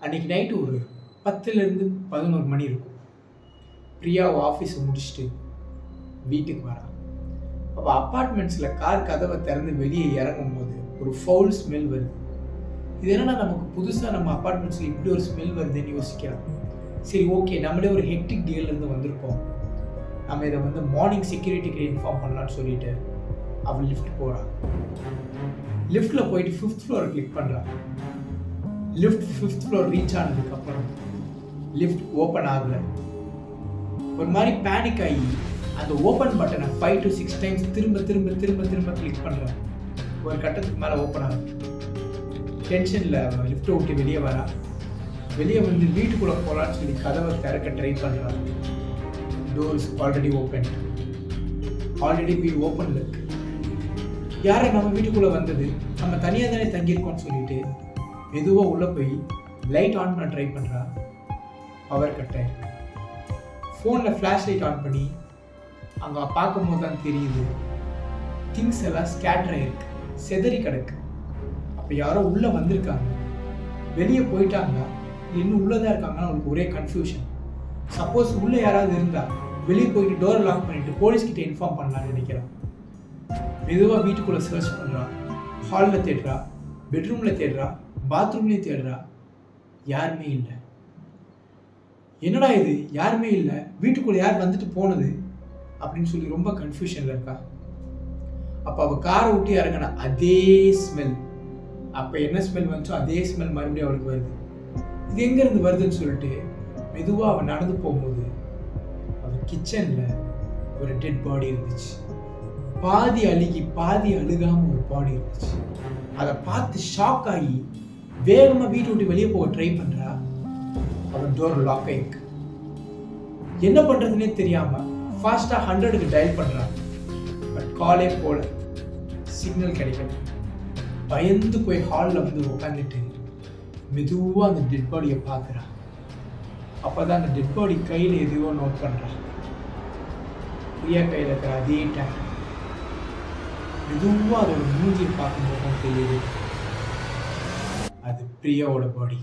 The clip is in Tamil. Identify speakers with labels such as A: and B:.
A: அன்றைக்கி நைட்டு ஒரு 10லேருந்து 11 மணி இருக்கும். பிரியா ஆஃபீஸை முடிச்சுட்டு வீட்டுக்கு வரா. அவள் அப்பார்ட்மெண்ட்ஸில் கார் கதவை திறந்து வெளியே இறங்கும் போது ஒரு ஃபவுல் ஸ்மெல் வருது. இது என்னன்னா நமக்கு புதுசாக நம்ம அப்பார்ட்மெண்ட்ஸில் இப்படி ஒரு ஸ்மெல் வருதுன்னு யோசிக்கிறான். சரி, ஓகே, நம்மளே ஒரு ஹெக்டிக் டேலேருந்து வந்திருக்கோம், நம்ம இதை மார்னிங் செக்யூரிட்டிக்கு இன்ஃபார்ம் பண்ணலான்னு சொல்லிட்டு அவள் லிஃப்ட் போகிறான். லிஃப்ட்டில் போயிட்டு 5th ஃப்ளோரை கிளிக் பண்ணுறான். லிஃப்ட் 5th ஃப்ளோர் ரீச் ஆனதுக்கப்புறம் லிஃப்ட் ஓப்பன் ஆகலை. ஒரு மாதிரி பேனிக் ஆகி அந்த ஓப்பன் பட்டனை 5 to 6 டைம்ஸ் திரும்ப திரும்ப திரும்ப திரும்ப கிளிக் பண்ணுறான். ஒரு கட்டத்துக்கு மேலே ஓப்பன் ஆகுது. டென்ஷனில் அவன் லிஃப்ட்டை விட்டு வெளியே வரா. வெளியே வீட்டுக்குள்ளே போகலான்னு சொல்லி கதவை திறக்க ட்ரை பண்ணுறான். Doors already open. ஆல்ரெடி வீடு ஓப்பனில் இருக்கு. யாரை நம்ம வீட்டுக்குள்ளே வந்தது, நம்ம தனியாக தானே தங்கியிருக்கோம்னு சொல்லிட்டு மெதுவாக உள்ளே போய் லைட் ஆன் பண்ண ட்ரை பண்ணுறா. பவர் கட் ஆயிருக்கு. ஃபோனில் ஃப்ளாஷ் லைட் ஆன் பண்ணி அங்கே பார்க்கும்போது தான் தெரியுது திங்ஸ் எல்லாம் ஸ்கேட்டர் ஆகிருக்கு, செதறி கிடக்கு. அப்போ யாரோ உள்ளே வந்திருக்காங்க, வெளியே போயிட்டாங்க, இன்னும் உள்ளே தான் இருக்காங்கன்னா அவங்களுக்கு ஒரே கன்ஃபியூஷன். சப்போஸ் உள்ளே யாராவது இருந்தால் வெளியே போயிட்டு டோரை லாக் பண்ணிவிட்டு போலீஸ்கிட்ட இன்ஃபார்ம் பண்ணலான்னு நினைக்கிறான். மெதுவாக வீட்டுக்குள்ளே சர்ச் பண்ணுறான். ஹாலில் தேடுறா, பெட்ரூமில் தேடுறா, பாத்ரூம்லேயும் தேடுறா. யாருமே இல்லை. என்னடா இது, யாருமே இல்லை, வீட்டுக்குள்ளே யார் வந்துட்டு போனது அப்படின்னு சொல்லி ரொம்ப கன்ஃபியூஷனில் இருக்கா. அப்போ அவள் காரை விட்டு இறங்கினா அதே ஸ்மெல், அப்போ என்ன ஸ்மெல் வந்துச்சோ அதே ஸ்மெல் மறுபடியும் அவளுக்கு வருது. இது எங்கேருந்து வருதுன்னு சொல்லிட்டு மெதுவாக அவன் நடந்து போகும்போது அவன் கிச்சனில் ஒரு டெட் பாடி இருந்துச்சு. பாதி அழுகி பாதி அழுகாமல் ஒரு பாடி இருந்துச்சு. அதை பார்த்து ஷாக் ஆகி வேகமாக வீட்டை விட்டு வெளியே போக ட்ரை பண்ணுறா. அவன் டோர் லாக் ஆயிருக்கு. என்ன பண்ணுறதுனே தெரியாமல் ஃபாஸ்ட்டாக 100க்கு டயல் பண்ணுறான். பட் காலே போல, சிக்னல் கிடைக்கல. பயந்து போய் ஹாலில் உட்காந்துட்டு மெதுவாக அந்த டெட் பாடியை பார்க்குறான். அப்போ தான் அந்த டெட் பாடி கையில் எதுவோ நோட் பண்ணுறான். பிரியா கையில் இருக்கிற அதே டைம் மெதுவாக அதோட மூஞ்சியை பார்க்கும்போது தான் தெரியுது அது பிரியாவோட பாடி.